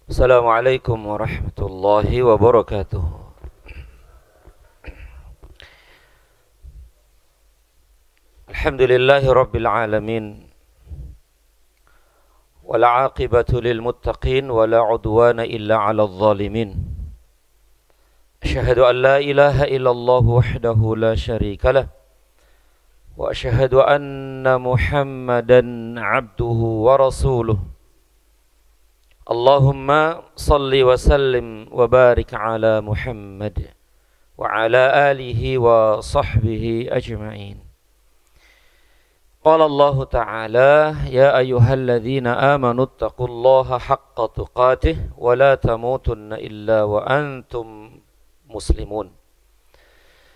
Assalamualaikum warahmatullahi wabarakatuh. Alhamdulillahi rabbil alamin. Wal aqibatu lil muttaqin wa la udwana illa 'alal zalimin. Asyhadu an la ilaha illallah wahdahu la syarika lah. Wa asyhadu anna Muhammadan 'abduhu wa rasuluh. Allahumma salli wa sallim wa barik ala Muhammad wa ala alihi wa sahbihi ajma'in. Qala Allah Ta'ala, ya ayyuhalladzina amanu taqullaha haqqa tuqatih wa la tamutunna illa wa antum muslimun.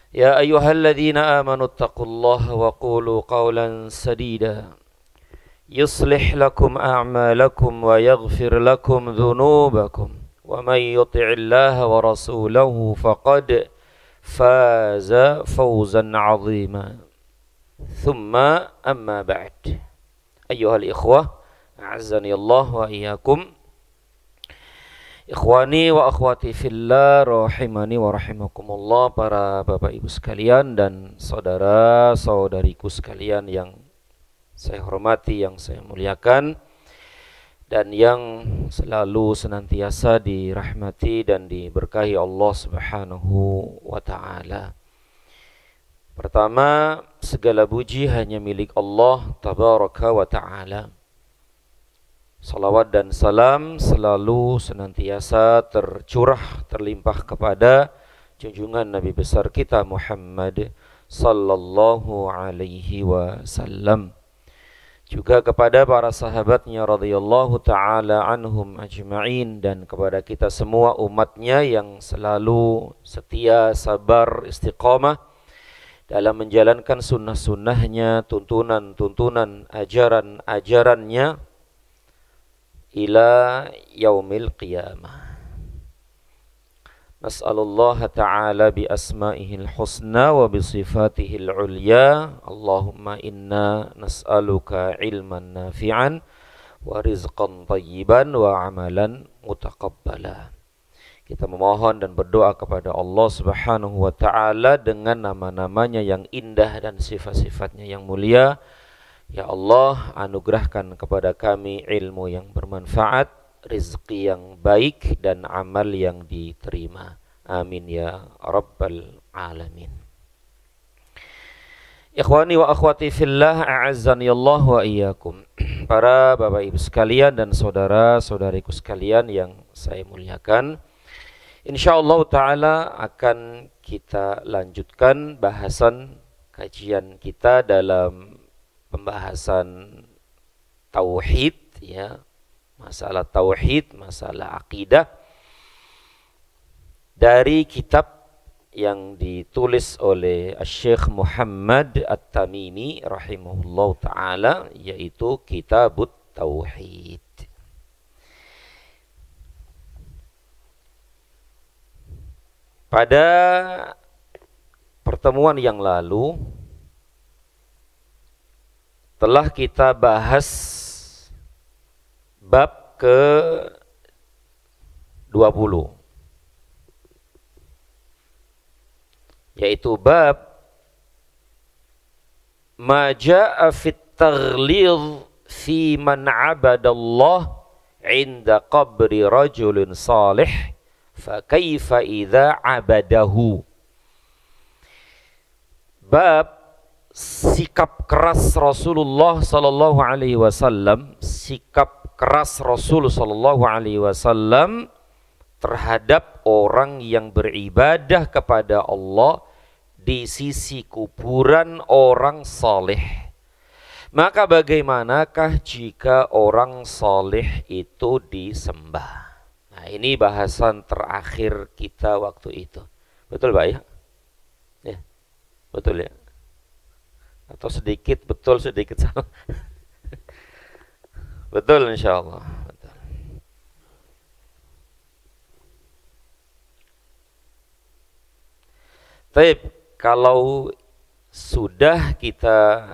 Ya ayyuhalladzina amanu taqullaha wa qulu qawlan sadida yuslih lakum a'malakum wa yaghfir lakum dhunubakum wa man yuti'illaha wa rasulahu faqad faza fawzan 'azima. Thumma amma ba'd. Ayyuhal ikhwah, a'azzani Allah wa iyyakum. Ikhwani wa akhwati fillah, rahimani wa rahimakumullah, para bapak ibu sekalian dan saudara-saudariku sekalian yang saya hormati, yang saya muliakan, dan yang selalu senantiasa dirahmati dan diberkahi Allah Subhanahu wa ta'ala. Pertama, segala puji hanya milik Allah Tabaraka wa ta'ala. Salawat dan salam selalu senantiasa tercurah, terlimpah kepada junjungan Nabi besar kita Muhammad sallallahu alaihi wasallam. Juga kepada para sahabatnya radhiyallahu ta'ala anhum ajma'in, dan kepada kita semua umatnya yang selalu setia, sabar, istiqamah dalam menjalankan sunnah-sunnahnya, tuntunan-tuntunan, ajaran-ajarannya ila yaumil qiyamah. Nas'alullah ta'ala bi asma'ihil husna wa bi sifatihil ulya. Allahumma inna nas'aluka ilman nafi'an wa rizqan tayyiban wa amalan mutaqabbala. Kita memohon dan berdoa kepada Allah Subhanahu wa ta'ala dengan nama-namanya yang indah dan sifat-sifatnya yang mulia. Ya Allah, anugerahkan kepada kami ilmu yang bermanfaat, rizki yang baik, dan amal yang diterima. Amin ya rabbal alamin. Ikhwani wa akhwati fillah, a'azzani Allah wa iyyakum. Para bapak ibu sekalian dan saudara-saudariku sekalian yang saya muliakan, insyaallah ta'ala akan kita lanjutkan bahasan kajian kita dalam pembahasan tauhid, ya, masalah tauhid, masalah akidah, dari kitab yang ditulis oleh Syekh Muhammad At-Tamimi rahimahullah ta'ala, yaitu Kitabut Tauhid. Pada pertemuan yang lalu telah kita bahas bab ke-20, yaitu bab ma jaa'a fit taghlidh fi man 'abadallah 'inda qabri rajulin salih fa kaifa idza 'abadahu. Bab sikap keras Rasulullah sallallahu alaihi wasallam, sikap keras Rasul sallallahu alaihi wasallam terhadap orang yang beribadah kepada Allah di sisi kuburan orang saleh. Maka bagaimanakah jika orang saleh itu disembah? Nah, ini bahasan terakhir kita waktu itu. Betul, Pak ya? Ya, betul ya? Atau sedikit betul, sedikit salah? Betul insyaallah. Betul. Baik, kalau sudah kita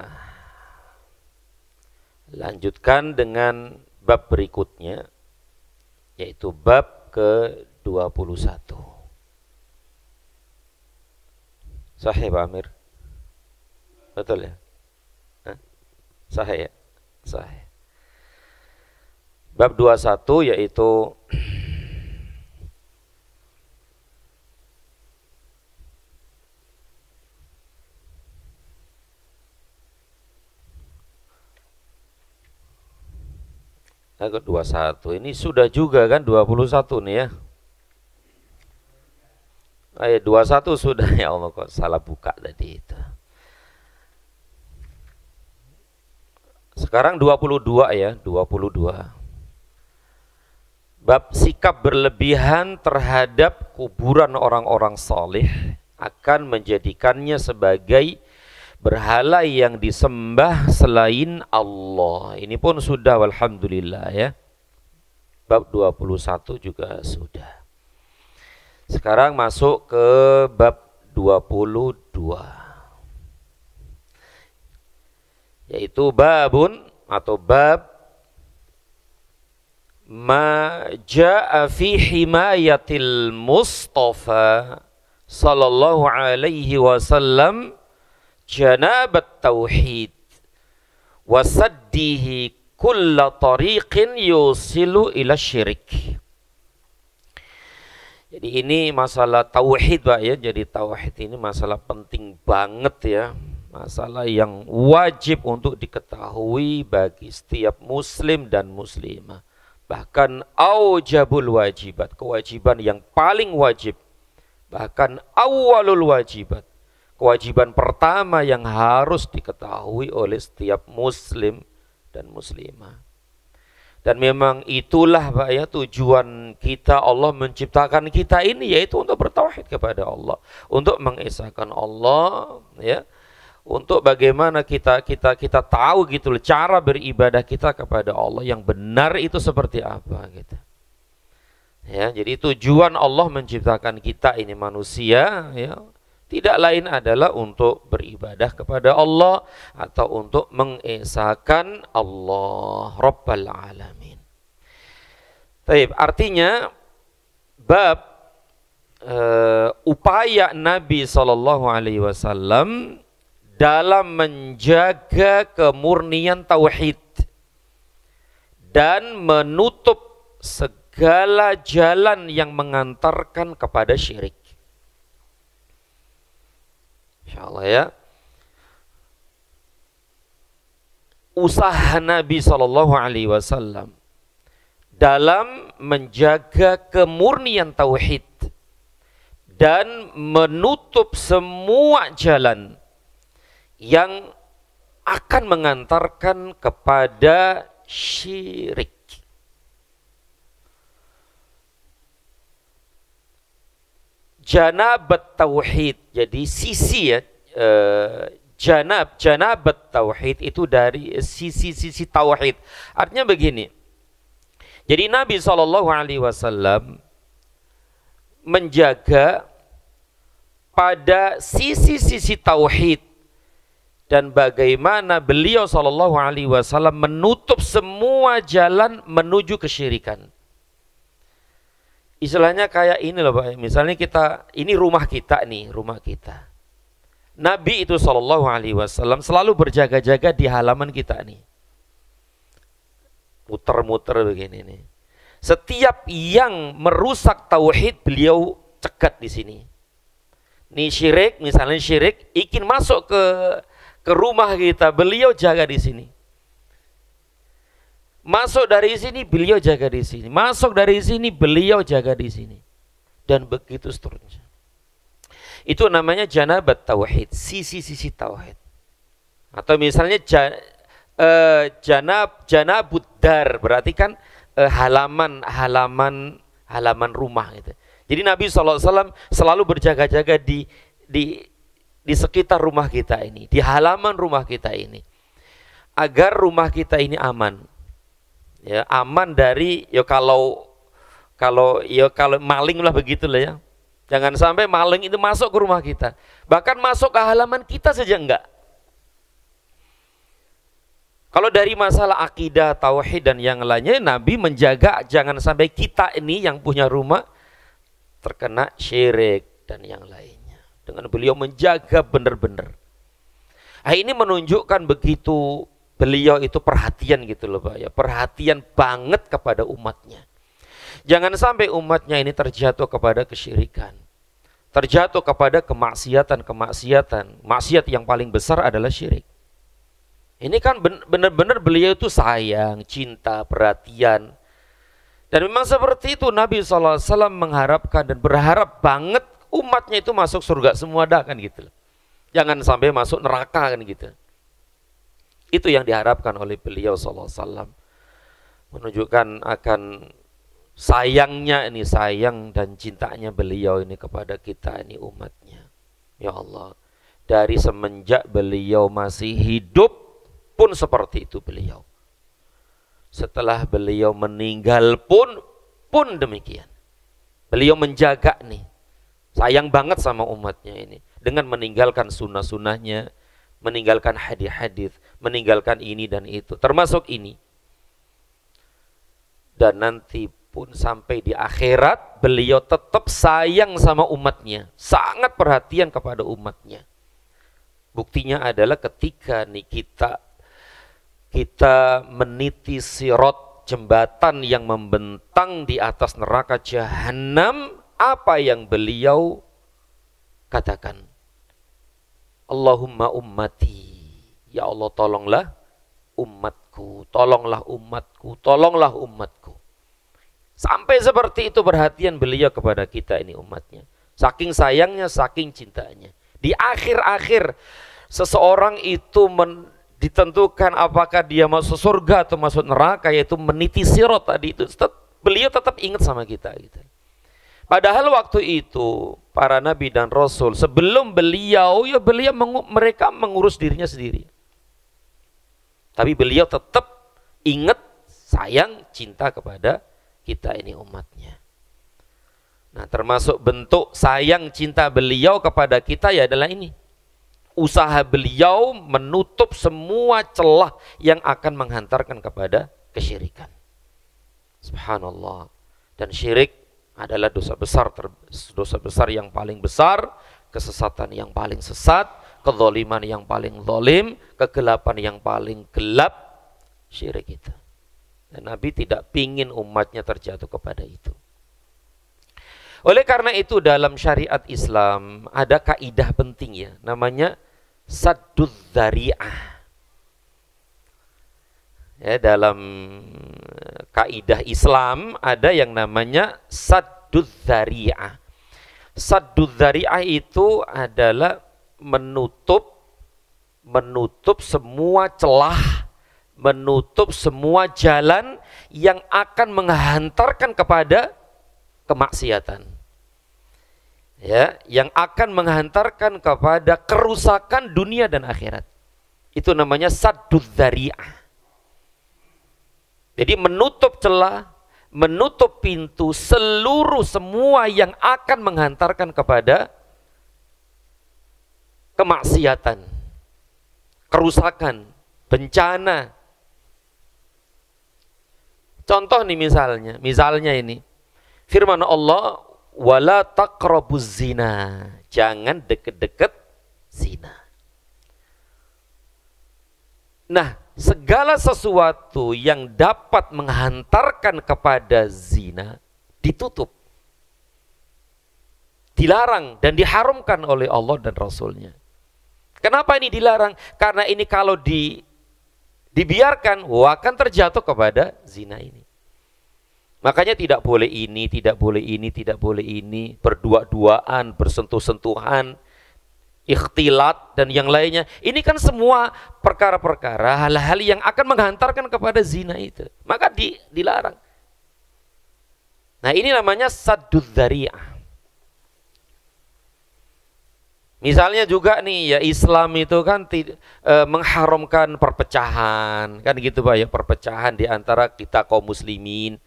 lanjutkan dengan bab berikutnya, yaitu bab ke-21. Sahih Pak Amir? Betul ya? Hah? Sahih ya? Sahih. Bab 21 yaitu Agak 21. Ini sudah juga kan 21 nih ya. Ayat 21 sudah, ya Allah kok salah buka tadi itu. Sekarang 22 ya, 22. Bab sikap berlebihan terhadap kuburan orang-orang saleh akan menjadikannya sebagai berhala yang disembah selain Allah. Ini pun sudah, walhamdulillah ya. Bab 21 juga sudah. Sekarang masuk ke bab 22. Yaitu babun atau bab ma jaa fi himayatil Mustafa sallallahu alaihi wasallam janabat tauhid wa saddihi kulla tariqin yusilu ila syirik. Jadi ini masalah tauhid Pak ya. Jadi tauhid ini masalah penting banget ya. Masalah yang wajib untuk diketahui bagi setiap muslim dan muslimah. Bahkan aujabul wajibat, kewajiban yang paling wajib. Bahkan awalul wajibat, kewajiban pertama yang harus diketahui oleh setiap muslim dan muslimah. Dan memang itulah Pak ya tujuan kita, Allah menciptakan kita ini, yaitu untuk bertauhid kepada Allah, untuk mengesahkan Allah ya, untuk bagaimana kita tahu gitu loh cara beribadah kita kepada Allah yang benar itu seperti apa gitu. Ya, jadi tujuan Allah menciptakan kita ini manusia ya, tidak lain adalah untuk beribadah kepada Allah atau untuk mengesahkan Allah Rabbal Alamin. Taib, artinya bab upaya Nabi SAW dalam menjaga kemurnian tauhid dan menutup segala jalan yang mengantarkan kepada syirik. Insyaallah ya. Usaha Nabi SAW dalam menjaga kemurnian tauhid dan menutup semua jalan yang akan mengantarkan kepada syirik. Janabat tauhid, jadi sisi ya, janabat tauhid itu dari sisi tauhid. Artinya begini. Jadi Nabi SAW menjaga pada sisi-sisi tauhid dan bagaimana beliau SAW menutup semua jalan menuju kesyirikan. Istilahnya kayak ini loh Pak, misalnya kita, ini rumah kita nih, rumah kita. Nabi itu SAW selalu berjaga-jaga di halaman kita nih. Muter-muter begini nih. Setiap yang merusak tauhid beliau cegat di sini. Nih syirik, misalnya syirik, ingin masuk ke rumah kita, beliau jaga di sini. Masuk dari sini, beliau jaga di sini. Masuk dari sini, beliau jaga di sini. Dan begitu seterusnya. Itu namanya janabat tauhid, sisi-sisi tauhid. Atau misalnya janabud dar, berarti kan halaman rumah gitu. Jadi Nabi SAW selalu berjaga-jaga di sekitar rumah kita ini, di halaman rumah kita ini, agar rumah kita ini aman. Ya, aman dari kalau maling lah begitulah ya. Jangan sampai maling itu masuk ke rumah kita. Bahkan masuk ke halaman kita saja enggak. Kalau dari masalah akidah, tauhid dan yang lainnya, Nabi menjaga jangan sampai kita ini yang punya rumah terkena syirik dan yang lainnya. Dengan beliau menjaga benar-benar. Nah, ini menunjukkan begitu beliau itu perhatian gitu loh Pak ya. Perhatian banget kepada umatnya. Jangan sampai umatnya ini terjatuh kepada kesyirikan. Terjatuh kepada kemaksiatan. Maksiat yang paling besar adalah syirik. Ini kan benar-benar beliau itu sayang, cinta, perhatian. Dan memang seperti itu Nabi SAW mengharapkan dan berharap banget umatnya itu masuk surga semua dah kan gitu. Jangan sampai masuk neraka kan gitu. Itu yang diharapkan oleh beliau SAW. Menunjukkan akan sayangnya ini, sayang dan cintanya beliau ini kepada kita ini umatnya. Ya Allah, dari semenjak beliau masih hidup pun seperti itu beliau. Setelah beliau meninggal pun demikian. Beliau menjaga nih, sayang banget sama umatnya ini. Dengan meninggalkan sunnah-sunnahnya, meninggalkan hadis-hadis, meninggalkan ini dan itu. Termasuk ini. Dan nanti pun sampai di akhirat, beliau tetap sayang sama umatnya. Sangat perhatian kepada umatnya. Buktinya adalah ketika nih kita meniti sirat, jembatan yang membentang di atas neraka jahanam, apa yang beliau katakan? Allahumma ummati, ya Allah tolonglah umatku, tolonglah umatku, tolonglah umatku. Sampai seperti itu perhatian beliau kepada kita ini umatnya. Saking sayangnya, saking cintanya. Di akhir-akhir seseorang itu ditentukan apakah dia masuk surga atau masuk neraka, yaitu meniti sirat tadi itu. Beliau tetap ingat sama kita gitu. Padahal waktu itu para nabi dan rasul sebelum beliau, ya mereka mengurus dirinya sendiri. Tapi beliau tetap ingat, sayang, cinta kepada kita ini umatnya. Nah, termasuk bentuk sayang cinta beliau kepada kita ya adalah ini. Usaha beliau menutup semua celah yang akan menghantarkan kepada kesyirikan. Subhanallah. Dan syirik adalah dosa besar yang paling besar, kesesatan yang paling sesat, kezaliman yang paling zalim, kegelapan yang paling gelap, syirik itu. Dan Nabi tidak pingin umatnya terjatuh kepada itu. Oleh karena itu dalam syariat Islam ada kaidah penting ya, namanya saddud dzari'ah. Ya, dalam kaidah Islam ada yang namanya saddud dzari'ah. Saddud dzari'ah itu adalah menutup semua celah, menutup semua jalan yang akan menghantarkan kepada kemaksiatan. Ya, yang akan menghantarkan kepada kerusakan dunia dan akhirat. Itu namanya saddud dzari'ah. Jadi menutup celah, menutup pintu semua yang akan menghantarkan kepada kemaksiatan, kerusakan, bencana. Contoh nih misalnya ini. Firman Allah, wala taqrabuz zina, jangan deket-deket zina. Nah, segala sesuatu yang dapat menghantarkan kepada zina ditutup, dilarang dan diharamkan oleh Allah dan Rasulnya. Kenapa ini dilarang? Karena ini kalau dibiarkan akan terjatuh kepada zina ini. Makanya tidak boleh ini, tidak boleh ini, tidak boleh ini, berdua-duaan, bersentuh-sentuhan, ikhtilat dan yang lainnya. Ini kan semua perkara-perkara, hal-hal yang akan menghantarkan kepada zina itu. Maka dilarang. Nah, ini namanya saddud dzari'ah. Misalnya juga nih ya, Islam itu kan mengharamkan perpecahan, kan gitu Pak ya, perpecahan di antara kita kaum muslimin.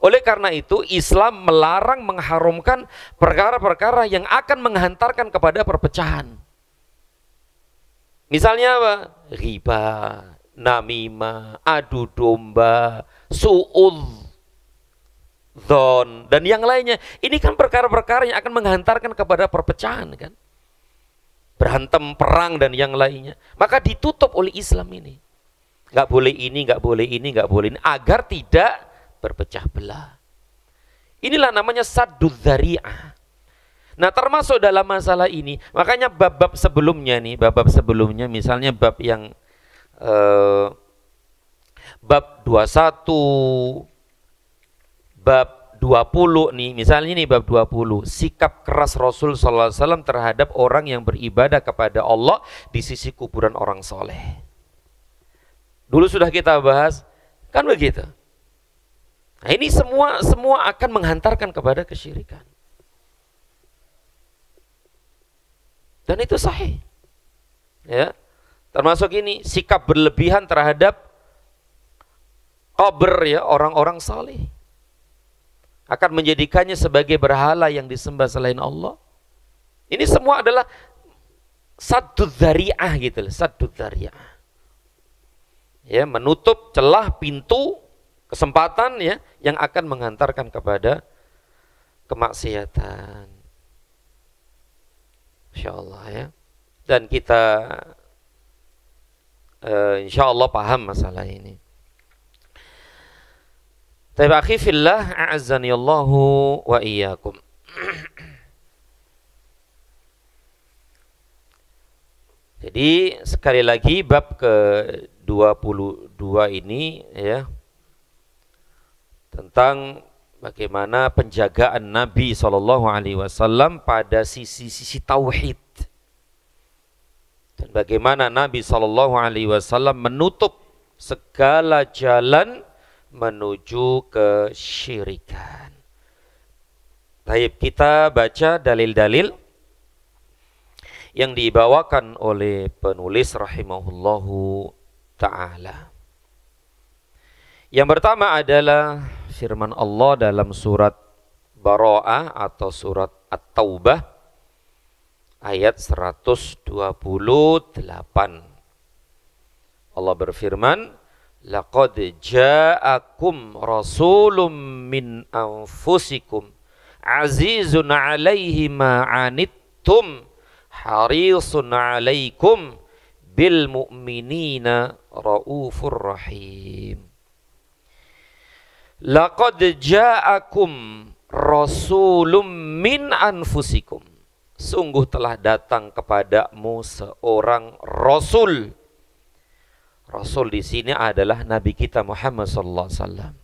Oleh karena itu Islam melarang, mengharamkan perkara-perkara yang akan menghantarkan kepada perpecahan. Misalnya apa? Riba, namimah, adu domba, su'udz dan yang lainnya. Ini kan perkara-perkara yang akan menghantarkan kepada perpecahan kan. Berantem, perang dan yang lainnya. Maka ditutup oleh Islam ini. Nggak boleh ini, nggak boleh ini, nggak boleh ini. Agar tidak berpecah belah. Inilah namanya saddud dzari'ah. Nah termasuk dalam masalah ini. Makanya bab-bab sebelumnya nih. Bab-bab sebelumnya misalnya bab yang bab 21, bab 20 nih, misalnya nih bab 20, sikap keras Rasul sallallahu alaihi wasallam terhadap orang yang beribadah kepada Allah di sisi kuburan orang soleh. Dulu sudah kita bahas, kan begitu. Nah, ini semua akan menghantarkan kepada kesyirikan. Dan itu sahih. Ya. Termasuk ini sikap berlebihan terhadap qabr ya, orang-orang saleh. Akan menjadikannya sebagai berhala yang disembah selain Allah. Ini semua adalah saddud dzari'ah gitu loh, saddud dzari'ah. Ya, menutup celah pintu kesempatan ya yang akan menghantarkan kepada kemaksiatan. Insyaallah ya. Dan kita insyaallah paham masalah ini. Tapi akhi fillah, a'azzani Allahu wa iyyakum. Jadi sekali lagi bab ke-22 ini ya tentang bagaimana penjagaan Nabi SAW pada sisi-sisi tauhid. Dan bagaimana Nabi SAW menutup segala jalan menuju kesyirikan. Baik, kita baca dalil-dalil yang dibawakan oleh penulis rahimahullahu ta'ala. Yang pertama adalah firman Allah dalam surat Bara'ah atau surat At-Taubah ayat 128. Allah berfirman, laqad ja'akum rasulun min anfusikum azizun 'alaihi ma 'anittum harisun 'alaikum bil mu'minina raufur rahim. Laqad ja'akum rasulun min anfusikum. Sungguh telah datang kepadamu seorang rasul. Rasul di sini adalah Nabi kita Muhammad sallallahu alaihi wasallam.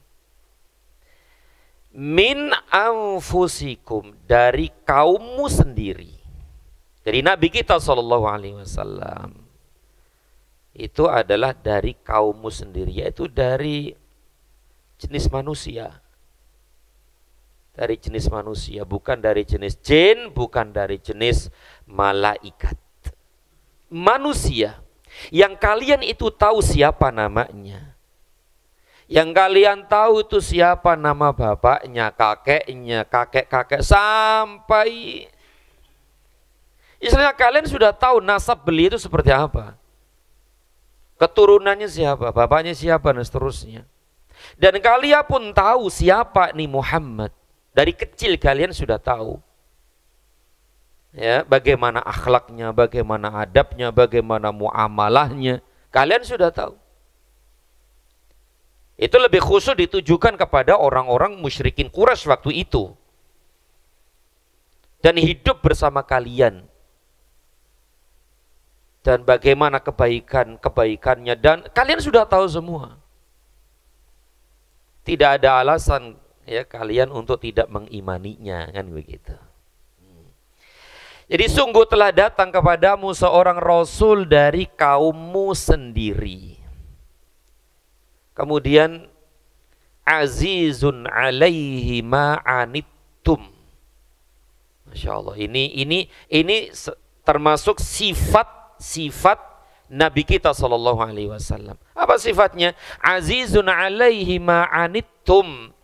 Min anfusikum, dari kaummu sendiri. Dari Nabi kita sallallahu alaihi wasallam. Itu adalah dari kaummu sendiri, yaitu dari jenis manusia. Dari jenis manusia, bukan dari jenis jin, bukan dari jenis malaikat. Manusia. Yang kalian itu tahu siapa namanya. Yang kalian tahu itu siapa nama bapaknya, kakeknya, kakek-kakek, sampai istilahnya kalian sudah tahu nasab beliau itu seperti apa. Keturunannya siapa, bapaknya siapa, dan seterusnya. Dan kalian pun tahu siapa nih Muhammad. Dari kecil kalian sudah tahu. Ya, bagaimana akhlaknya, bagaimana adabnya, bagaimana muamalahnya, kalian sudah tahu. Itu lebih khusus ditujukan kepada orang-orang musyrikin Quraisy waktu itu. Dan hidup bersama kalian. Dan bagaimana kebaikannya, dan kalian sudah tahu semua. Tidak ada alasan ya kalian untuk tidak mengimaninya, kan begitu. Jadi sungguh telah datang kepadamu seorang rasul dari kaummu sendiri. Kemudian azizun 'alaihi ma 'anittum. Masya Allah, ini termasuk sifat Nabi kita sallallahu alaihi wasallam. Apa sifatnya? Azizun 'alaihi ma 'anittum.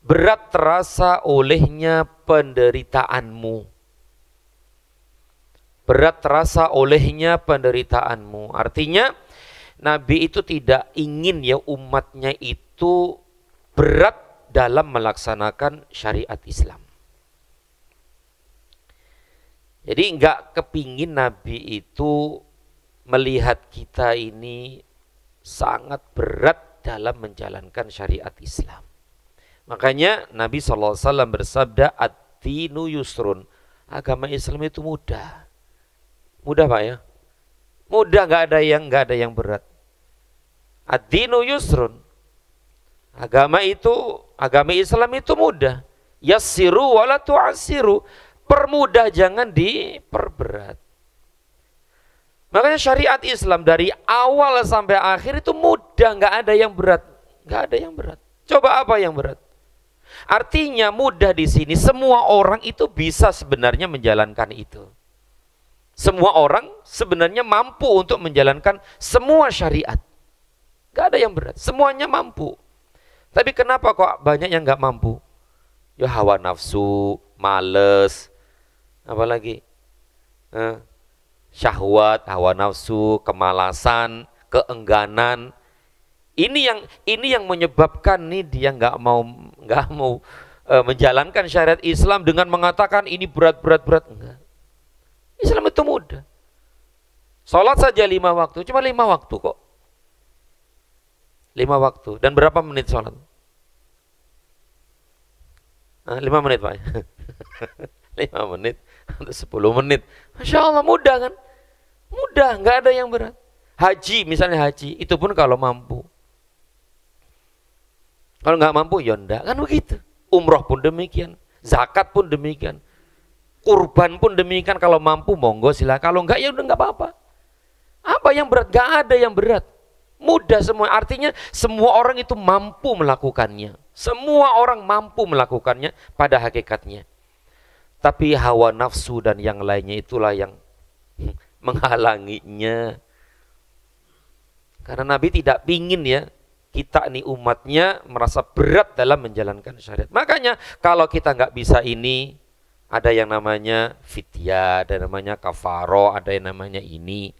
Berat terasa olehnya penderitaanmu. Berat terasa olehnya penderitaanmu. Artinya Nabi itu tidak ingin ya umatnya itu berat dalam melaksanakan syariat Islam. Jadi enggak kepingin Nabi itu melihat kita ini sangat berat dalam menjalankan syariat Islam. Makanya Nabi SAW bersabda, ad-dinu yusrun. Agama Islam itu mudah. Mudah Pak ya? Mudah, nggak ada yang berat. Ad-dinu yusrun. Agama Islam itu mudah. Yassiru wala tu'assiru. Permudah, jangan diperberat. Makanya syariat Islam dari awal sampai akhir itu mudah, nggak ada yang berat. Nggak ada yang berat. Coba apa yang berat? Artinya mudah di sini semua orang itu bisa sebenarnya menjalankan itu. Semua orang sebenarnya mampu untuk menjalankan semua syariat. Nggak ada yang berat, semuanya mampu. Tapi kenapa kok banyak yang nggak mampu? Ya hawa nafsu, males, apalagi syahwat, hawa nafsu, kemalasan, keengganan. Ini yang menyebabkan nih dia nggak mau menjalankan syariat Islam dengan mengatakan ini berat. Enggak. Islam itu mudah. Salat saja 5 waktu, cuma 5 waktu kok. 5 waktu. Dan berapa menit salat? 5 menit Pak. 5 menit atau 10 menit. Masya Allah mudah kan? Mudah, nggak ada yang berat. Haji misalnya haji, itu pun kalau mampu. Kalau nggak mampu ya enggak, kan begitu. Umroh pun demikian, zakat pun demikian, kurban pun demikian. Kalau mampu monggo silakan, kalau enggak ya udah nggak apa-apa. Apa yang berat? Nggak ada yang berat. Mudah semua, artinya semua orang itu mampu melakukannya. Semua orang mampu melakukannya pada hakikatnya. Tapi hawa nafsu dan yang lainnya itulah yang menghalanginya. Karena Nabi tidak pingin ya kita nih umatnya merasa berat dalam menjalankan syariat. Makanya kalau kita nggak bisa ini, ada yang namanya fidyah, ada yang namanya kafaro, ada yang namanya ini.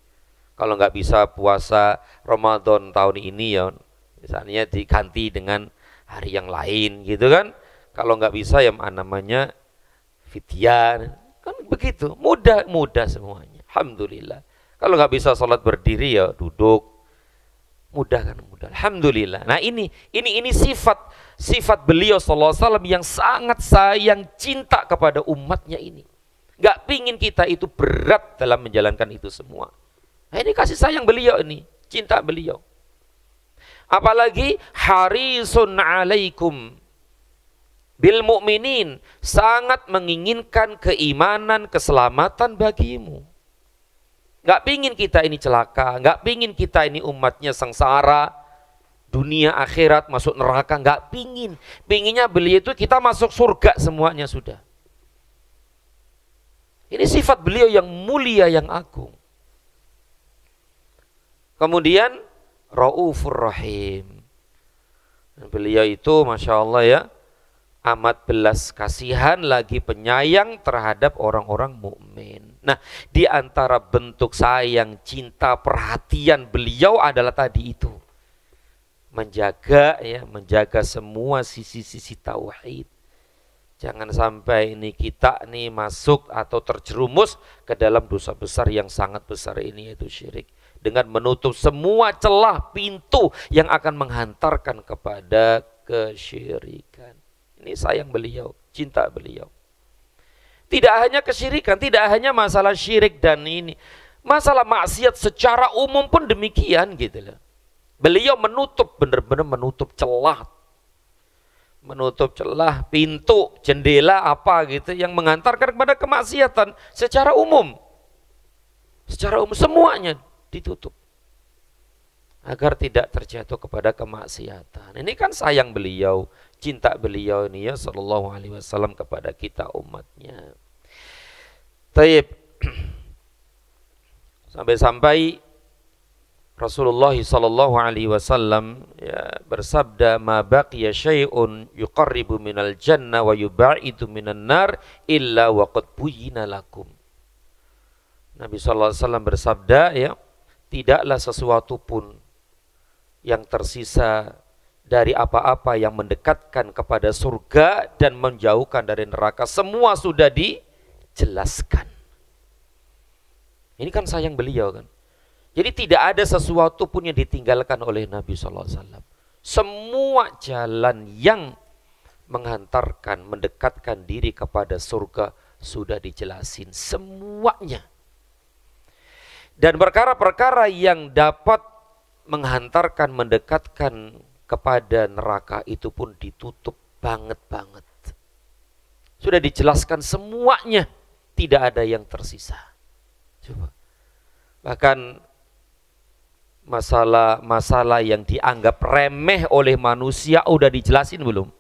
Kalau nggak bisa puasa Ramadan tahun ini ya misalnya diganti dengan hari yang lain gitu kan. Kalau nggak bisa ya namanya fidyah, kan begitu. Mudah semuanya. Alhamdulillah. Kalau nggak bisa sholat berdiri ya duduk. Mudah kan, mudah. Alhamdulillah. Nah ini sifat beliau sallallahu alaihi wasallam yang sangat sayang cinta kepada umatnya ini. Gak pingin kita itu berat dalam menjalankan itu semua. Nah ini kasih sayang beliau ini, cinta beliau. Apalagi harisun alaikum bil mu'minin, sangat menginginkan keimanan, keselamatan bagimu. Gak pingin kita ini celaka, gak pingin kita ini umatnya sengsara, dunia akhirat masuk neraka, gak pingin. Pinginnya beliau itu kita masuk surga semuanya sudah. Ini sifat beliau yang mulia, yang agung. Kemudian Raufur Rahim. Beliau itu Masya Allah ya, amat belas kasihan lagi penyayang terhadap orang-orang mukmin. Nah, di antara bentuk sayang, cinta, perhatian beliau adalah tadi itu. Menjaga semua sisi-sisi tauhid. Jangan sampai ini kita nih masuk atau terjerumus ke dalam dosa besar yang sangat besar ini, yaitu syirik. Dengan menutup semua celah pintu yang akan menghantarkan kepada kesyirikan. Ini sayang beliau, cinta beliau. Tidak hanya kesyirikan, tidak hanya masalah syirik dan ini. Masalah maksiat secara umum pun demikian gitu loh. Beliau menutup, benar-benar menutup celah. Menutup celah, pintu, jendela apa gitu yang menghantarkan kepada kemaksiatan secara umum. Secara umum semuanya ditutup. Agar tidak terjatuh kepada kemaksiatan. Ini kan sayang beliau, cinta beliau ini ya sallallahu alaihi wasallam kepada kita umatnya. Taib. Sampai-sampai Rasulullah sallallahu alaihi wasallam ya bersabda, "Ma baqiya syai'un yuqarribu minal jannah wa yubaidu minan nar illa wa qad buyyina lakum." Nabi sallallahu alaihi wasallam bersabda ya, tidaklah sesuatu pun yang tersisa dari apa-apa yang mendekatkan kepada surga dan menjauhkan dari neraka, semua sudah dijelaskan. Ini kan sayang beliau kan. Jadi tidak ada sesuatu pun yang ditinggalkan oleh Nabi SAW. Semua jalan yang menghantarkan, mendekatkan diri kepada surga sudah dijelasin semuanya. Dan perkara-perkara yang dapat menghantarkan, mendekatkan kepada neraka itu pun ditutup banget. Sudah dijelaskan semuanya, tidak ada yang tersisa. Coba. Bahkan masalah yang dianggap remeh oleh manusia udah dijelasin belum?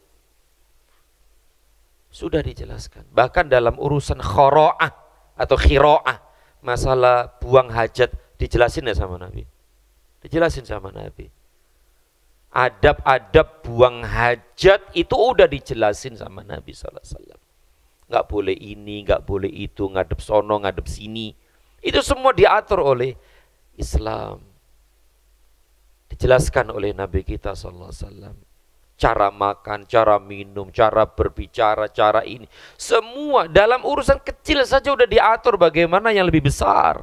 Sudah dijelaskan. Bahkan dalam urusan khoro'ah atau khiro'ah, masalah buang hajat dijelasin ya sama Nabi. Dijelasin sama Nabi. Adab-adab buang hajat itu udah dijelasin sama Nabi SAW. Nggak boleh ini, nggak boleh itu, ngadep sono, ngadep sini. Itu semua diatur oleh Islam. Dijelaskan oleh Nabi kita SAW. Cara makan, cara minum, cara berbicara, cara ini. Semua dalam urusan kecil saja udah diatur, bagaimana yang lebih besar.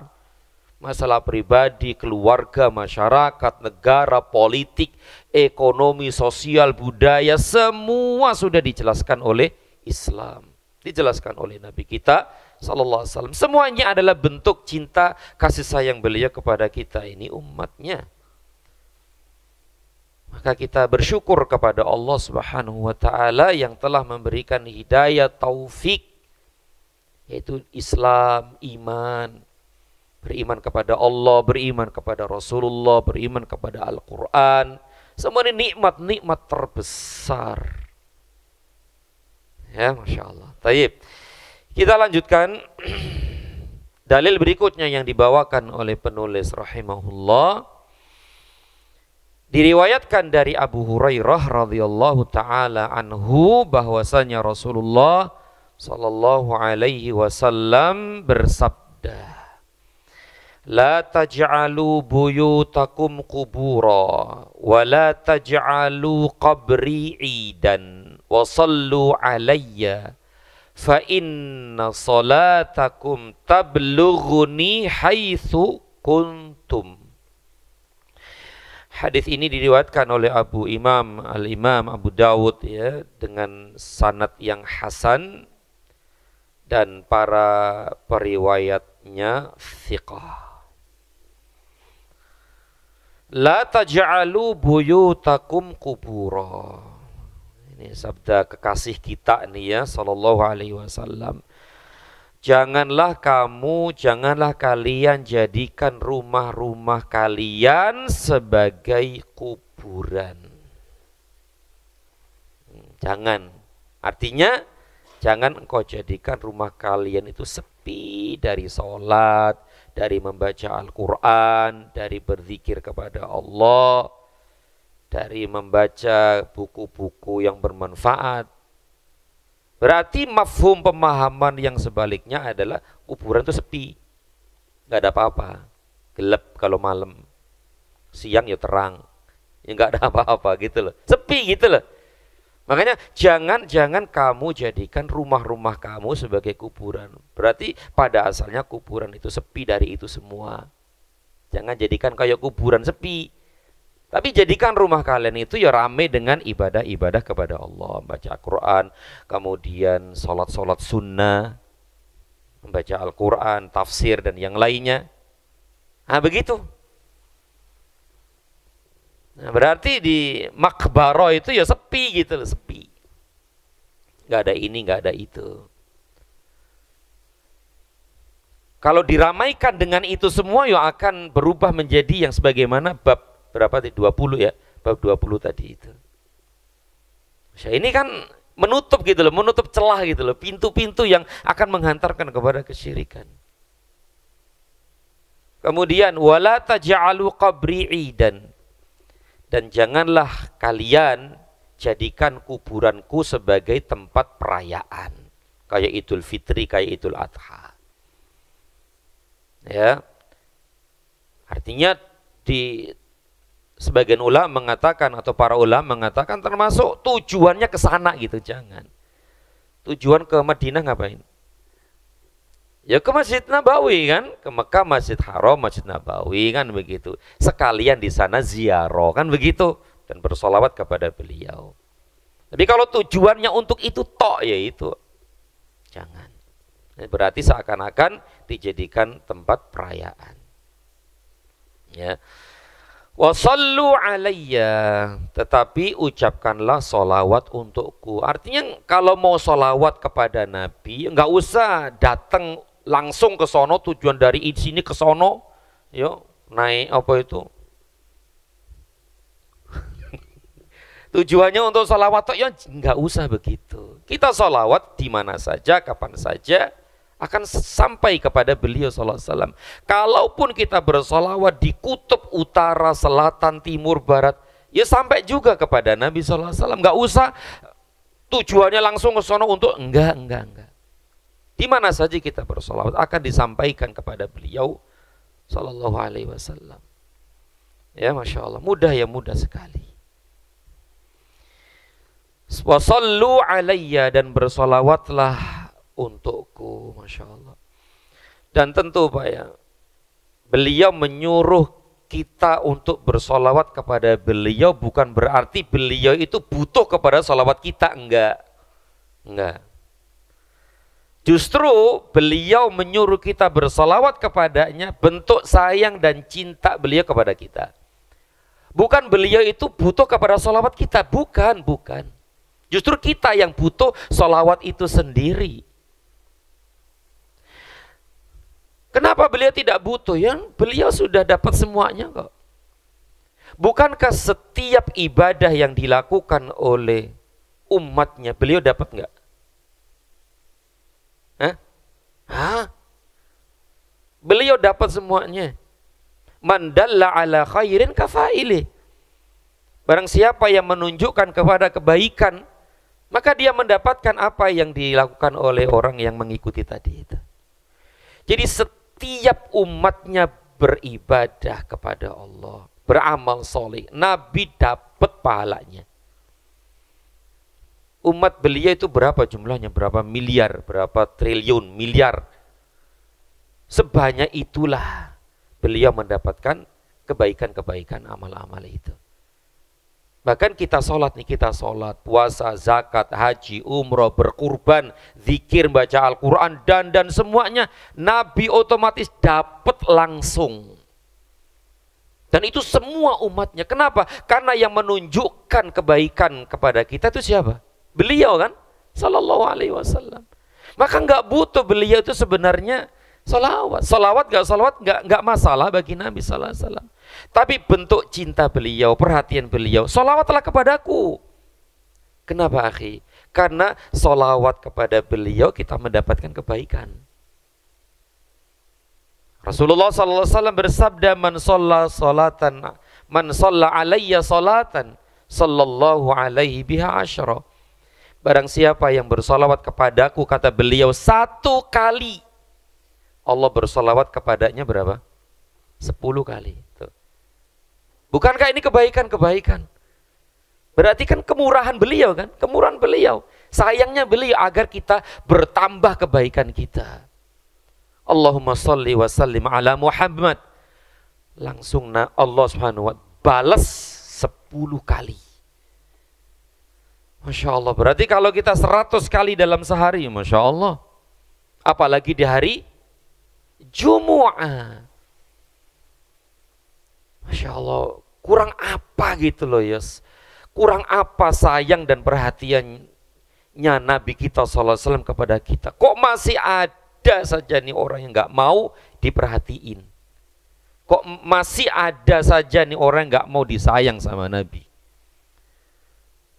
Masalah pribadi, keluarga, masyarakat, negara, politik, ekonomi, sosial, budaya, semua sudah dijelaskan oleh Islam. Dijelaskan oleh Nabi kita sallallahu alaihi wasallam. Semuanya adalah bentuk cinta kasih sayang beliau kepada kita ini umatnya. Maka kita bersyukur kepada Allah Subhanahu wa taala yang telah memberikan hidayah taufik, yaitu Islam, iman. Beriman kepada Allah, beriman kepada Rasulullah, beriman kepada Al-Quran. Semua ini nikmat-nikmat terbesar. Ya, Masya Allah. Taib. Kita lanjutkan. Dalil berikutnya yang dibawakan oleh penulis rahimahullah. Diriwayatkan dari Abu Hurairah radhiyallahu ta'ala anhu bahwasanya Rasulullah sallallahu alaihi wasallam bersabda, La taj'alu buyutakum qubura wa la taj'alu qabri idan wa sallu alayya fa inna salatakum tablughuni haitsu kuntum. Hadis ini diriwayatkan oleh Al-Imam Abu Dawud ya, dengan sanad yang hasan dan para periwayatnya thiqah. La taj'alu buyutakum qubura. Ini sabda kekasih kita nih ya sallallahu alaihi wasallam. Janganlah kalian jadikan rumah-rumah kalian sebagai kuburan. Jangan. Artinya jangan engkau jadikan rumah kalian itu sepi dari sholat, dari membaca Al-Quran, dari berzikir kepada Allah, dari membaca buku-buku yang bermanfaat. Berarti mafhum pemahaman yang sebaliknya adalah kuburan itu sepi. Gak ada apa-apa. Gelap kalau malam. Siang ya terang. Ya gak ada apa-apa gitu loh. Sepi gitu loh. Makanya jangan kamu jadikan rumah-rumah kamu sebagai kuburan. Berarti pada asalnya kuburan itu sepi dari itu semua. Jangan jadikan kayak kuburan sepi. Tapi jadikan rumah kalian itu ya rame dengan ibadah-ibadah kepada Allah. Baca Al-Quran, kemudian sholat-sholat sunnah, membaca Al-Quran, tafsir dan yang lainnya. Nah begitu. Nah, berarti di makbaro itu ya sepi gitu loh, sepi. Gak ada ini, gak ada itu. Kalau diramaikan dengan itu semua ya akan berubah menjadi yang sebagaimana bab berapa tadi? 20 ya, bab 20 tadi itu. Ini kan menutup gitu loh, menutup celah gitu loh, pintu-pintu yang akan menghantarkan kepada kesyirikan. Kemudian wala taj'alu qabri idan, dan janganlah kalian jadikan kuburanku sebagai tempat perayaan kayak Idul Fitri, kayak Idul Adha. Ya. Artinya di Sebagian ulama mengatakan atau para ulama mengatakan termasuk tujuannya ke sana gitu, jangan. Tujuan ke Madinah ngapain? Ya ke Masjid Nabawi kan, ke Mekah Masjid Haram, Masjid Nabawi kan begitu. Sekalian di sana ziarah kan begitu dan bersolawat kepada beliau. Tapi kalau tujuannya untuk itu tok ya itu jangan. Berarti seakan-akan dijadikan tempat perayaan. Ya. Wasallu alayya, tetapi ucapkanlah solawat untukku. Artinya kalau mau solawat kepada Nabi, nggak usah datang langsung ke sono, tujuan dari sini ke sono, yuk naik apa itu? Tujuannya untuk solawat, ya nggak usah begitu. Kita solawat di mana saja, kapan saja, akan sampai kepada beliau sallallahu alaihi wasallam. Kalaupun kita bersolawat di kutub utara, selatan, timur, barat, ya sampai juga kepada Nabi sallallahu alaihi wasallam. Enggak usah tujuannya langsung ke sono untuk enggak. Di mana saja kita bersolawat akan disampaikan kepada beliau sallallahu alaihi wasallam. Ya, Masya Allah, mudah sekali. Wasallu alayya, dan bersolawatlah untukku, Masya Allah. Dan tentu Pak ya, beliau menyuruh kita untuk bersolawat kepada beliau bukan berarti beliau itu butuh kepada solawat kita, enggak. Justru beliau menyuruh kita bersolawat kepadanya bentuk sayang dan cinta beliau kepada kita. Bukan beliau itu butuh kepada solawat kita, bukan. Justru kita yang butuh solawat itu sendiri. Kenapa beliau tidak butuh? Ya, beliau sudah dapat semuanya kok. Bukankah setiap ibadah yang dilakukan oleh umatnya beliau dapat enggak? Beliau dapat semuanya. Man dalla ala khairin kafaili. Barang siapa yang menunjukkan kepada kebaikan, maka dia mendapatkan apa yang dilakukan oleh orang yang mengikuti tadi itu. Jadi setiap umatnya beribadah kepada Allah, beramal soleh, Nabi dapat pahalanya. Umat beliau itu berapa jumlahnya? Berapa miliar, berapa triliun, miliar. Sebanyak itulah beliau mendapatkan kebaikan-kebaikan amal-amal itu. Bahkan kita sholat, puasa, zakat, haji, umroh, berkurban, zikir, baca Al-Quran, dan semuanya Nabi otomatis dapat langsung. Dan itu semua umatnya. Kenapa? Karena yang menunjukkan kebaikan kepada kita itu siapa? Beliau kan? Sallallahu alaihi wasallam. Maka nggak butuh beliau itu sebenarnya salawat. Salawat nggak masalah bagi Nabi sallallahu alaihi wasallam. Tapi bentuk cinta beliau, perhatian beliau, sholawatlah kepadaku. Kenapa akhi? Karena sholawat kepada beliau kita mendapatkan kebaikan. Rasulullah SAW bersabda, man shalla alayya salatan, sallallahu alaihi biha asyara. Barang siapa yang bersolawat kepadaku, kata beliau, 1 kali, Allah bersolawat kepadanya berapa? 10 kali. Bukankah ini kebaikan-kebaikan? Berarti kan kemurahan beliau kan? Kemurahan beliau. Sayangnya beliau agar kita bertambah kebaikan kita. Allahumma salli wa sallim ala Muhammad. Langsung Allah subhanahu wa ta'ala balas 10 kali. Masya Allah. Berarti kalau kita 100 kali dalam sehari, Masya Allah. Apalagi di hari Jumu'ah. Masya Allah, kurang apa gitu loh Yos. Kurang apa sayang dan perhatiannya Nabi kita SAW kepada kita. Kok masih ada saja nih orang yang gak mau diperhatiin. Kok masih ada saja nih orang yang gak mau disayang sama Nabi.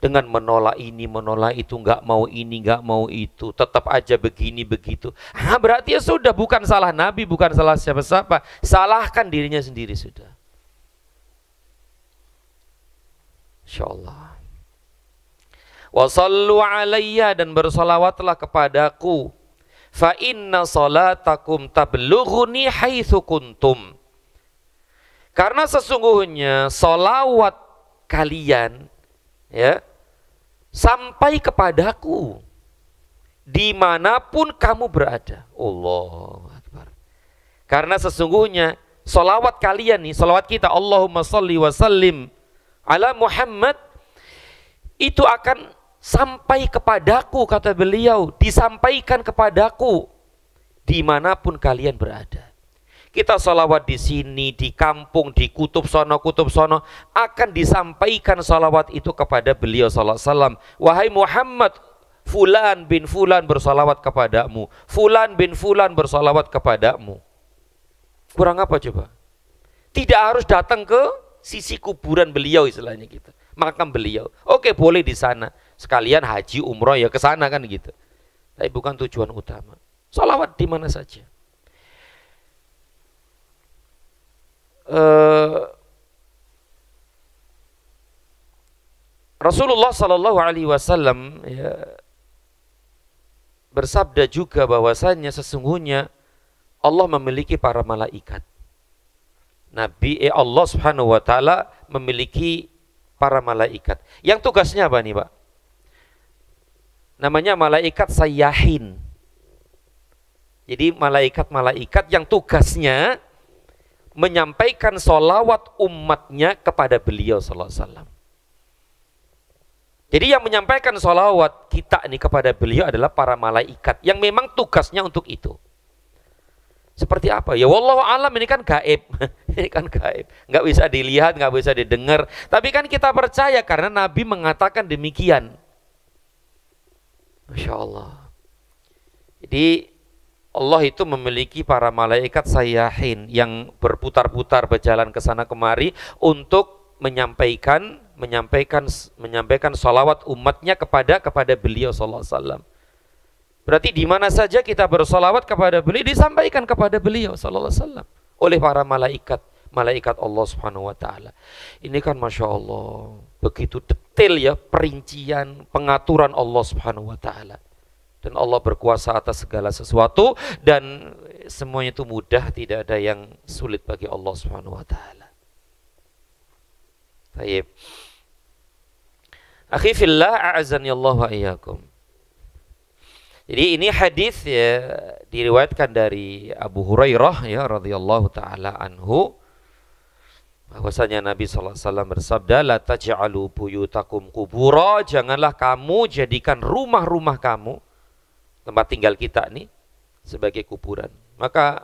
Dengan menolak ini, menolak itu, gak mau ini, gak mau itu, tetap aja begini, begitu. Berarti ya sudah, bukan salah Nabi, bukan salah siapa-siapa. Salahkan dirinya sendiri sudah. InsyaAllah. Wa sallu alayya, dan bersalawatlah kepadaku. Fa inna salatakum tablughuni haitsu kuntum. Karena sesungguhnya sholawat kalian ya sampai kepadaku dimanapun kamu berada. Allahu Akbar. Karena sesungguhnya sholawat kalian nih, sholawat kita, Allahumma sholli wa sallim ala Muhammad, itu akan sampai kepadaku, kata beliau, disampaikan kepadaku dimanapun kalian berada. Kita sholawat di sini, di kampung, di kutub sono, akan disampaikan sholawat itu kepada beliau sallallahu alaihi wasallam. Wahai Muhammad, fulan bin fulan bersalawat kepadamu, fulan bin fulan bersalawat kepadamu. Kurang apa coba? Tidak harus datang ke sisi kuburan beliau, istilahnya gitu, makam beliau. Oke, boleh di sana. Sekalian haji umroh ya ke sana kan gitu. Tapi bukan tujuan utama. Salawat di mana saja. Rasulullah Sallallahu Alaihi Wasallam ya, bersabda juga bahwasanya sesungguhnya Allah memiliki para malaikat. Allah Subhanahu Wa Taala memiliki para malaikat. Yang tugasnya apa nih, Pak? Namanya malaikat sayyahin. Jadi malaikat-malaikat yang tugasnya menyampaikan sholawat umatnya kepada beliau sallallahu alaihi wasallam. Jadi yang menyampaikan sholawat kita ini kepada beliau adalah para malaikat yang memang tugasnya untuk itu. Seperti apa? Ya wallahu alam, ini kan gaib. Ini kan gaib. Nggak bisa dilihat, nggak bisa didengar. Tapi kan kita percaya karena Nabi mengatakan demikian. Masya Allah. Jadi Allah itu memiliki para malaikat sayyahin yang berputar-putar berjalan ke sana kemari untuk menyampaikan salawat umatnya kepada beliau sallallahu alaihi wasallam. Berarti di mana saja kita bersalawat kepada beliau disampaikan kepada beliau sallallahu alaihi wasallam oleh para malaikat Allah Subhanahu wa taala. Ini kan Masya Allah begitu detail ya perincian pengaturan Allah Subhanahu wa taala. Dan Allah berkuasa atas segala sesuatu dan semuanya itu mudah, tidak ada yang sulit bagi Allah Subhanahu wa taala. Baik. Akhi fillah, a'azzani Allah wa iyyakum. Jadi ini hadis ya diriwayatkan dari Abu Hurairah ya radhiyallahu taala anhu, bahwasanya Nabi sallallahu alaihi wasallam bersabda, la taj'alu buyutakum qubura, janganlah kamu jadikan rumah-rumah kamu, tempat tinggal kita nih, sebagai kuburan. Maka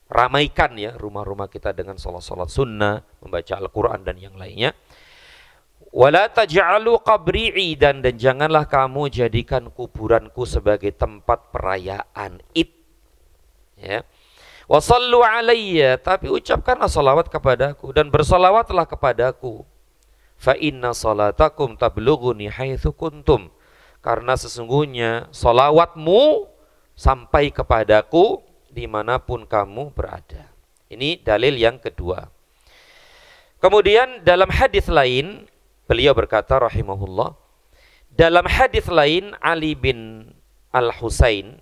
ramaikan ya rumah-rumah kita dengan salat-salat sunnah, membaca Al-Quran dan yang lainnya. Wala taj'alu qabri idan, dan janganlah kamu jadikan kuburanku sebagai tempat perayaan Id. Ya. Wa sallu alayya, tapi ucapkanlah salawat kepadaku dan bersalawatlah kepadaku. Fa inna salatakum tablughuni haitsu kuntum, karena sesungguhnya salawatmu sampai kepadaku dimanapun kamu berada. Ini dalil yang kedua. Kemudian dalam hadis lain beliau berkata rahimahullah, dalam hadis lain Ali bin Al-Husain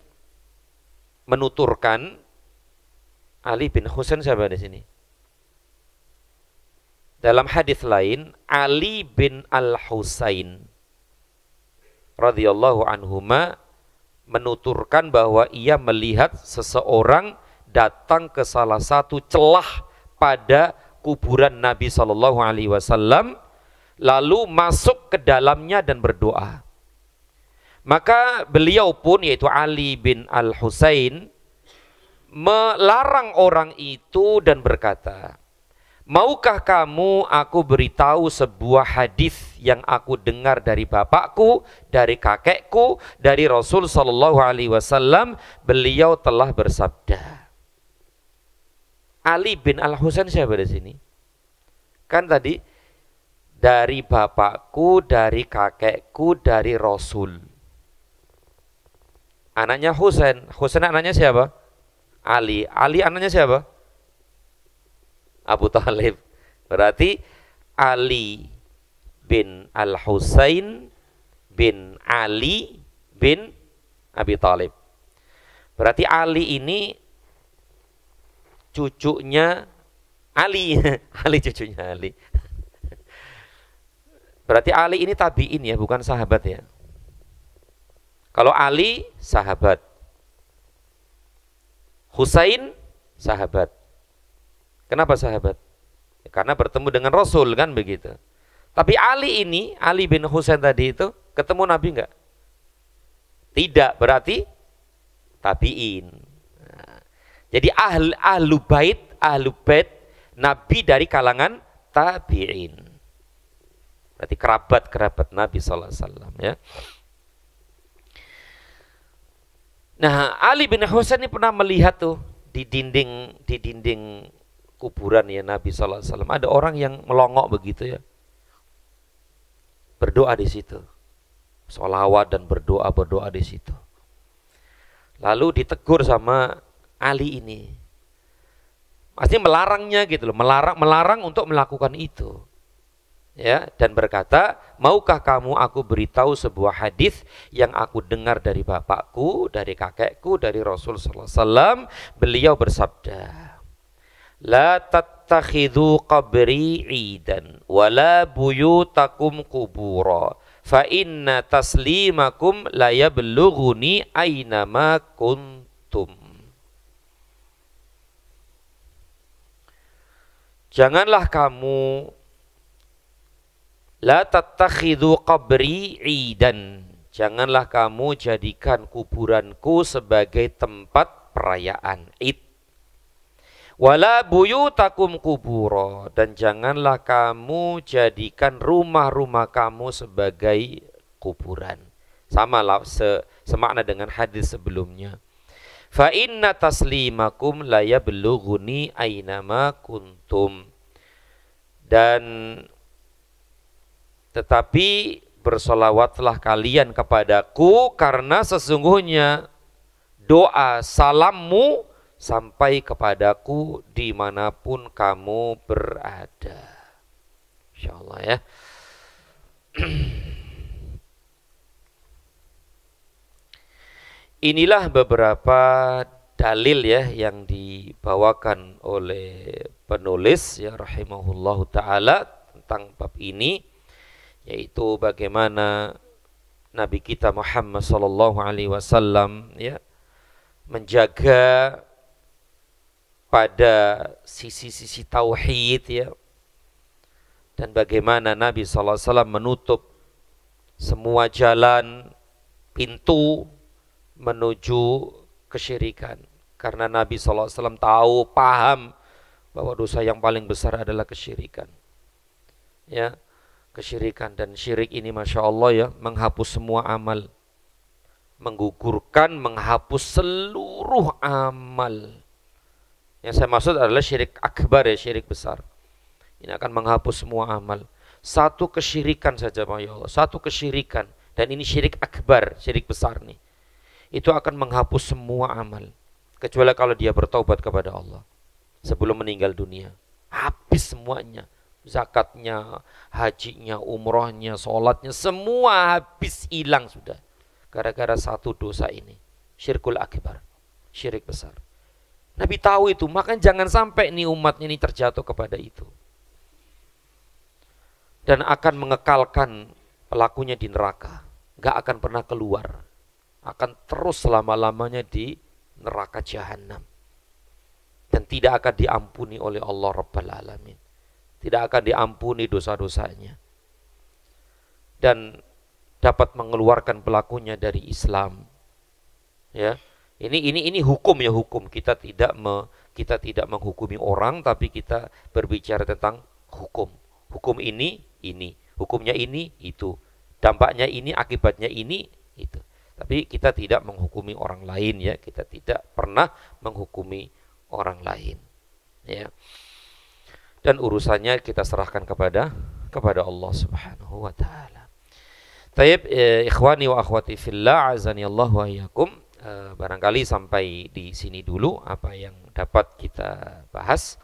menuturkan, Ali bin Husain siapa di sini? Dalam hadis lain Ali bin Al-Husain radhiyallahu anhuma menuturkan bahwa ia melihat seseorang datang ke salah satu celah pada kuburan Nabi sallallahu alaihi wasallam lalu masuk ke dalamnya dan berdoa. Maka beliau pun, yaitu Ali bin Al-Husain, melarang orang itu dan berkata, maukah kamu aku beritahu sebuah hadis yang aku dengar dari bapakku, dari kakekku, dari Rasul sallallahu alaihi wasallam, beliau telah bersabda. Ali bin Al-Husain siapa di sini? Kan tadi dari bapakku, dari kakekku, dari Rasul. Anaknya Husain. Husain anaknya siapa? Ali. Ali anaknya siapa? Abu Thalib. Berarti Ali bin Al-Husain bin Ali bin Abi Thalib. Berarti Ali ini cucunya Ali, Ali cucunya Ali. Berarti Ali ini tabi'in ya, bukan sahabat ya. Kalau Ali sahabat, Husain sahabat. Kenapa sahabat? Karena bertemu dengan Rasul kan begitu. Tapi Ali ini, Ali bin Husain tadi itu ketemu Nabi enggak? Tidak, berarti tabi'in. Nah, jadi ahlu bait Nabi dari kalangan tabi'in. Berarti kerabat Nabi sallallahu alaihi wasallam ya. Nah, Ali bin Husain ini pernah melihat tuh di dinding kuburan ya Nabi sallallahu alaihi wasallam ada orang yang melongok begitu ya. Berdoa di situ. Sholawat dan berdoa di situ. Lalu ditegur sama Ali ini. Pasti melarangnya gitu loh, melarang untuk melakukan itu. Ya, dan berkata, "Maukah kamu aku beritahu sebuah hadis yang aku dengar dari bapakku, dari kakekku, dari Rasul sallallahu alaihi wasallam?" Beliau bersabda, "La tattakhidhu qabri 'idan wa la buyutakum qubura fa inna taslimakum la yablughuni aina ma kuntum." Janganlah kamu la tattakhidhu qabri 'idan. Janganlah kamu jadikan kuburanku sebagai tempat perayaan Id. Wala buyutakum kubura, dan janganlah kamu jadikan rumah-rumah kamu sebagai kuburan. Sama lah semakna dengan hadis sebelumnya. Fa inna taslimakum la yablughuni ainama kuntum. Dan tetapi bersolawatlah kalian kepadaku karena sesungguhnya doa salammu sampai kepadaku dimanapun kamu berada. InsyaAllah ya. Inilah beberapa dalil ya yang dibawakan oleh penulis ya rahimahullahu ta'ala tentang bab ini, yaitu bagaimana Nabi kita Muhammad sallallahu alaihi wasallam ya menjaga pada sisi-sisi tauhid ya, dan bagaimana Nabi sallallahu alaihi wasallam menutup semua jalan pintu menuju kesyirikan, karena Nabi sallallahu alaihi wasallam tahu, paham bahwa dosa yang paling besar adalah kesyirikan ya. Kesyirikan, dan syirik ini Masya Allah ya menghapus semua amal, menggugurkan, menghapus seluruh amal. Yang saya maksud adalah syirik akbar ya, syirik besar. Ini akan menghapus semua amal. Satu kesyirikan saja Masya Allah, satu kesyirikan, dan ini syirik akbar, syirik besar nih, itu akan menghapus semua amal, kecuali kalau dia bertaubat kepada Allah sebelum meninggal dunia. Habis semuanya, zakatnya, hajinya, umrohnya, sholatnya, semua habis, hilang sudah, gara-gara satu dosa ini, syirkul akbar, syirik besar. Nabi tahu itu, makanya jangan sampai nih umatnya ini terjatuh kepada itu, dan akan mengekalkan pelakunya di neraka, gak akan pernah keluar, akan terus selama-lamanya di neraka jahanam, dan tidak akan diampuni oleh Allah Rabbal Alamin. Tidak akan diampuni dosa-dosanya, dan dapat mengeluarkan pelakunya dari Islam. Ya, ini hukum ya, hukum. Kita tidak menghukumi orang, tapi kita berbicara tentang hukum. Hukum ini, hukumnya ini, itu, dampaknya ini, akibatnya ini, itu. Tapi kita tidak menghukumi orang lain ya, kita tidak pernah menghukumi orang lain. Ya. Dan urusannya kita serahkan kepada Allah Subhanahu wa taala. Taib ikhwani wa akhwati fillah, azani Allah wa iyyakum. Barangkali sampai di sini dulu apa yang dapat kita bahas.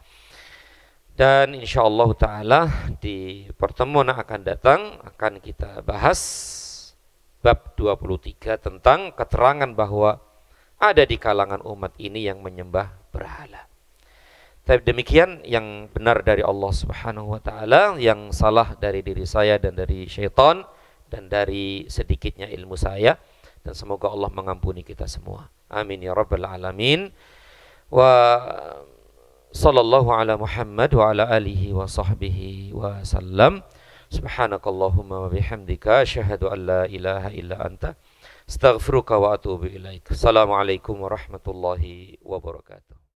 Dan insyaallah taala di pertemuan yang akan datang akan kita bahas bab 23 tentang keterangan bahwa ada di kalangan umat ini yang menyembah berhala. Tapi demikian yang benar dari Allah Subhanahu wa taala, yang salah dari diri saya dan dari syaitan dan dari sedikitnya ilmu saya, dan semoga Allah mengampuni kita semua. Amin ya rabbal alamin. Wa sallallahu ala Muhammad wa ala alihi wa sahbihi wa sallam. Subhanakallahumma wa bihamdika asyhadu an la ilaha illa anta astaghfiruka wa atubu ilaik. Assalamualaikum warahmatullahi wabarakatuh.